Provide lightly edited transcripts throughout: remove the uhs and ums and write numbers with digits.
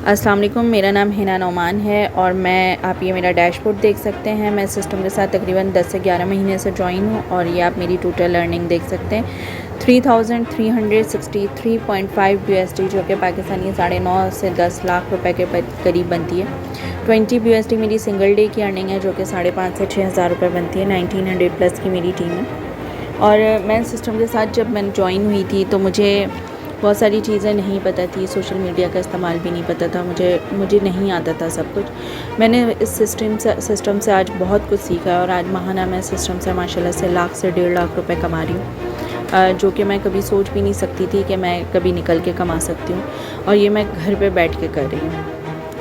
अस्सलाम वालेकुम, मेरा नाम हिना नौमान है और आप ये मेरा डैशबोर्ड देख सकते हैं। मैं सिस्टम के साथ तकरीबन 10 से 11 महीने से जॉइन हूँ और ये आप मेरी टोटल अर्निंग देख सकते हैं 3363.5 USD, जो कि पाकिस्तानी 9.5 से 10 लाख रुपए के करीब बनती है। 20 USD मेरी सिंगल डे की अर्निंग है, जो कि 5,500 से 6,000 रुपये बनती है। 1900 प्लस की मेरी टीम है। और मैं सिस्टम के साथ जब मैं जॉइन हुई थी तो मुझे बहुत सारी चीज़ें नहीं पता थी, सोशल मीडिया का इस्तेमाल भी नहीं पता था, मुझे नहीं आता था सब कुछ। मैंने इस सिस्टम से आज बहुत कुछ सीखा है और आज माहाना मैं सिस्टम से माशाल्लाह से लाख से 1.5 लाख रुपए कमा रही हूँ, जो कि मैं कभी सोच भी नहीं सकती थी कि मैं कभी निकल के कमा सकती हूँ, और ये मैं घर पे बैठ के कर रही हूँ।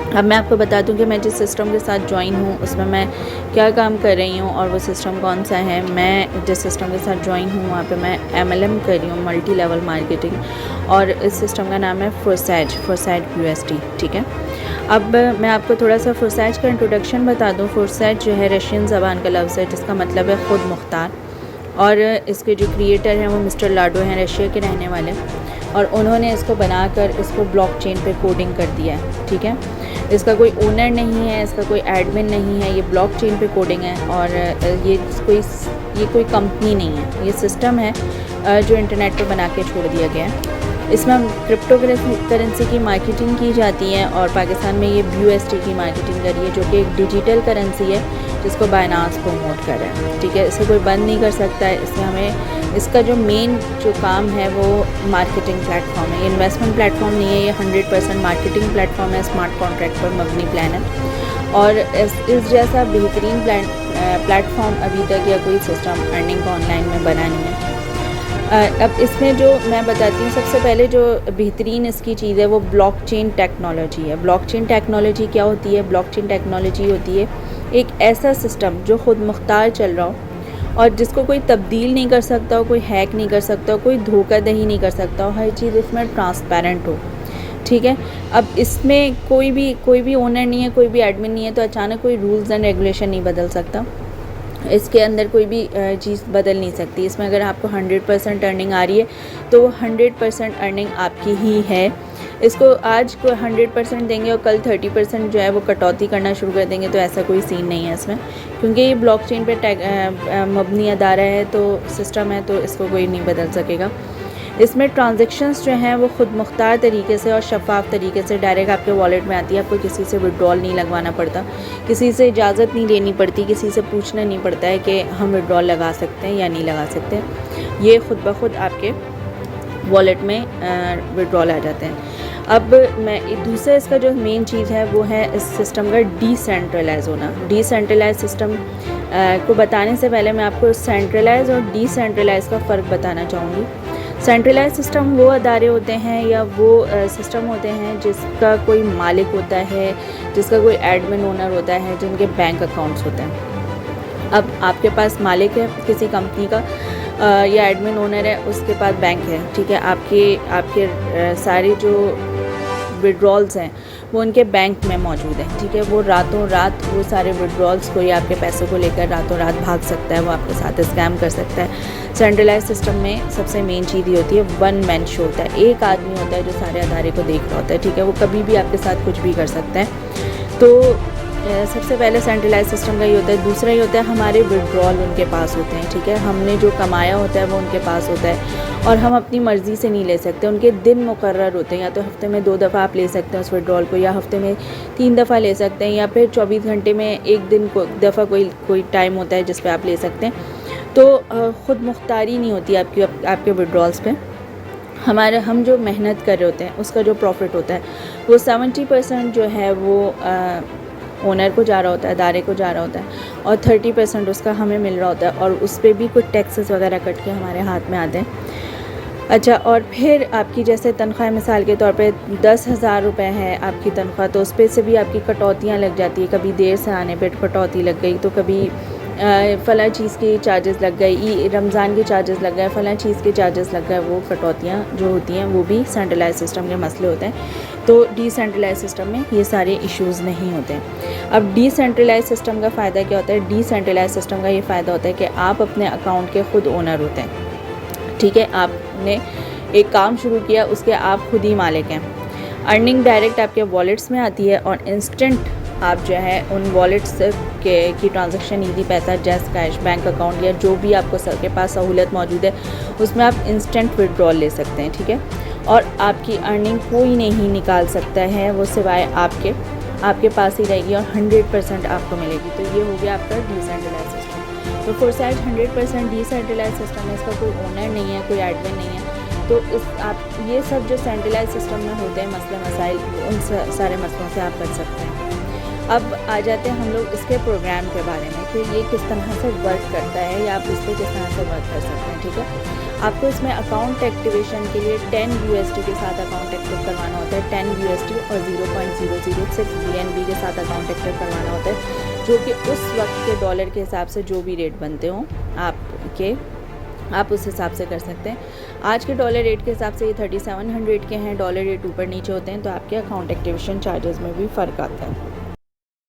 अब मैं आपको बता दूं कि मैं जिस सिस्टम के साथ ज्वाइन हूँ उसमें मैं क्या काम कर रही हूँ और वो सिस्टम कौन सा है। मैं जिस सिस्टम के साथ ज्वाइन हूँ वहाँ पे मैं MLM कर रही हूँ, मल्टी लेवल मार्केटिंग, और इस सिस्टम का नाम है फोरसाइज USD। ठीक है, अब मैं आपको थोड़ा सा फोरसाइज का इंट्रोडक्शन बता दूँ। फोरसाइज जो है रशियन ज़बान का लफ्ज़ है जिसका मतलब है ख़ुद मुख्तार, और इसके जो क्रिएटर हैं वो मिस्टर लाडो हैं, रशिया के रहने वाले, और उन्होंने इसको बनाकर इसको ब्लॉकचेन पे कोडिंग कर दिया है। ठीक है, इसका कोई ओनर नहीं है, इसका कोई एडमिन नहीं है, ये ब्लॉकचेन पे कोडिंग है, और ये कोई कंपनी नहीं है, ये सिस्टम है जो इंटरनेट पे बना के छोड़ दिया गया है। इसमें क्रिप्टो करेंसी की मार्केटिंग की जाती है और पाकिस्तान में ये USD की मार्केटिंग करी है, जो कि एक डिजिटल करेंसी है जिसको बाइनांस प्रमोट कर रहा है। ठीक है, इसे कोई बंद नहीं कर सकता है। इसमें हमें इसका जो मेन जो काम है वो मार्केटिंग प्लेटफॉर्म है, ये इन्वेस्टमेंट प्लेटफॉर्म नहीं है, ये 100% मार्केटिंग प्लेटफॉर्म है, स्मार्ट कॉन्ट्रैक्ट पर मबनी प्लान है। और इस जैसा बेहतरीन प्लेटफॉर्म अभी तक या कोई सिस्टम अर्निंग का ऑनलाइन में बना नहीं है। अब इसमें जो मैं बताती हूँ, सबसे पहले जो बेहतरीन इसकी चीज़ है वो ब्लॉकचेन टेक्नोलॉजी है। ब्लॉकचेन टेक्नोलॉजी क्या होती है? ब्लॉकचेन टेक्नोलॉजी होती है एक ऐसा सिस्टम जो ख़ुद मुख्तार चल रहा हो और जिसको कोई तब्दील नहीं कर सकता हो, कोई हैक नहीं कर सकता हो, कोई धोखाधड़ी नहीं कर सकता हो, हर चीज़ इसमें ट्रांसपेरेंट हो। ठीक है, अब इसमें कोई भी ओनर नहीं है, कोई भी एडमिन नहीं है, तो अचानक कोई रूल्स एंड रेगुलेशन नहीं बदल सकता। इसके अंदर कोई भी चीज़ बदल नहीं सकती। इसमें अगर आपको 100% अर्निंग आ रही है तो वो 100% अर्निंग आपकी ही है। इसको आज को 100% देंगे और कल 30% जो है वो कटौती करना शुरू कर देंगे, तो ऐसा कोई सीन नहीं है इसमें, क्योंकि ये ब्लॉकचेन पे मबनी अदारा है, तो सिस्टम है, तो इसको कोई नहीं बदल सकेगा। इसमें ट्रांजैक्शंस जो हैं वो ख़ुद मुख्तार तरीके से और शफाफ तरीके से डायरेक्ट आपके वॉलेट में आती है। आपको किसी से विड्रॉल नहीं लगवाना पड़ता, किसी से इजाज़त नहीं लेनी पड़ती, किसी से पूछना नहीं पड़ता है कि हम विड्रॉल लगा सकते हैं या नहीं लगा सकते। ये ख़ुद ब खुद आपके वॉलेट में विड्रॉल आ जाते हैं। अब मैं दूसरा इसका जो मेन चीज़ है वो है इस सिस्टम का डिसेंट्रलाइज होना। डिसेंट्रलाइज सिस्टम को बताने से पहले मैं आपको सेंट्रलाइज और डिसेंट्रलाइज का फ़र्क बताना चाहूँगी। सेंट्रलाइज सिस्टम वो अदारे होते हैं या वो सिस्टम होते हैं जिसका कोई मालिक होता है, जिसका कोई एडमिन ओनर होता है, जिनके बैंक अकाउंट्स होते हैं। अब आपके पास मालिक है किसी कंपनी का या एडमिन ओनर है, उसके पास बैंक है। ठीक है, आपके सारे जो विड्रॉल्स हैं वो उनके बैंक में मौजूद है। ठीक है, वो रातों रात वो सारे विड्रॉल्स को या आपके पैसों को लेकर रातों रात भाग सकता है, वो आपके साथ स्कैम कर सकता है। सेंट्रलाइज सिस्टम में सबसे मेन चीज़ ये होती है, वन मैन शो होता है, एक आदमी होता है जो सारे अदारे को देख रहा होता है। ठीक है, वो कभी भी आपके साथ कुछ भी कर सकता है। तो सबसे पहले सेंट्रलाइज सिस्टम का ये होता है। दूसरा ये होता है हमारे विड्रॉल उनके पास होते हैं। ठीक है, हमने जो कमाया होता है वो उनके पास होता है और हम अपनी मर्ज़ी से नहीं ले सकते। उनके दिन मुकर्रर होते हैं, या तो हफ्ते में 2 दफ़ा आप ले सकते हैं उस विड्रॉल को, या हफ्ते में 3 दफ़ा ले सकते हैं, या फिर 24 घंटे में एक दिन को दफ़ा कोई टाइम होता है जिस पर आप ले सकते हैं। तो ख़ुद मुख्तारी नहीं होती आपके विड्रॉल्स पे। हम जो मेहनत कर रहे होते हैं उसका जो प्रॉफिट होता है वो 70% जो है वो ओनर को जा रहा होता है, अदारे को जा रहा होता है, और 30% उसका हमें मिल रहा होता है, और उस पर भी कुछ टैक्सेस वगैरह कट के हमारे हाथ में आते हैं। अच्छा, और फिर आपकी जैसे तनख्वाह मिसाल के तौर पे 10,000 रुपये है आपकी तनख्वाह, तो उस पर से भी आपकी कटौतियाँ लग जाती है। कभी देर से आने पर कटौती लग गई, तो कभी फ़लाँ चीज़ के चार्जेस लग गए, रमज़ान के चार्जेस लग गए, फ़लाँ चीज़ के चार्जेस लग गए। वो कटौतियाँ जो होती हैं वो भी सेंट्रलाइज सिस्टम के मसले होते हैं। तो डिसेंट्रलाइज सिस्टम में ये सारे इश्यूज़ नहीं होते हैं। अब डिसेंट्रलाइज सिस्टम का फ़ायदा क्या होता है? डिसेंट्रलाइज सिस्टम का ये फ़ायदा होता है कि आप अपने अकाउंट के ख़ुद ओनर होते हैं। ठीक है, आपने एक काम शुरू किया, उसके आप खुद ही मालिक हैं। अर्निंग डायरेक्ट आपके वॉलेट्स में आती है और इंस्टेंट आप जो है उन वॉलेट्स की ट्रांजैक्शन ईजी पैसा, जैस कैश, बैंक अकाउंट या जो भी आपको सर के पास सहूलत मौजूद है उसमें आप इंस्टेंट विड्रॉल ले सकते हैं, ठीक है। और आपकी अर्निंग कोई नहीं निकाल सकता है, वो सिवाय आपके पास ही रहेगी और 100% आपको मिलेगी। तो ये हो गया आपका डिसेंट्रलाइज सिस्टम। तो फोरसाइट 100% डिसेंट्रलाइज सिस्टम है, इसका कोई ओनर नहीं है, कोई एडमिन नहीं है। तो ये सब जो सेंट्रलाइज सिस्टम में होते हैं मसले मसाइल, उन सारे मसलों से आप बच सकते हैं। अब आ जाते हैं हम लोग इसके प्रोग्राम के बारे में कि ये किस तरह से वर्क करता है या आप इस पर किस तरह से वर्क कर सकते हैं, ठीक है। आपको इसमें अकाउंट एक्टिवेशन के लिए 10 USD के साथ अकाउंट एक्टिव करवाना होता है, 10 USD और 0.006 BNB के साथ अकाउंट एक्टिव करवाना होता है, जो कि उस वक्त के डॉलर के हिसाब से जो भी रेट बनते हों आप उस हिसाब से कर सकते हैं। आज के डॉलर रेट के हिसाब से ये 3700 के हैं, डॉलर रेट ऊपर नीचे होते हैं तो आपके अकाउंट एक्टिवेशन चार्जेस में भी फ़र्क आता है।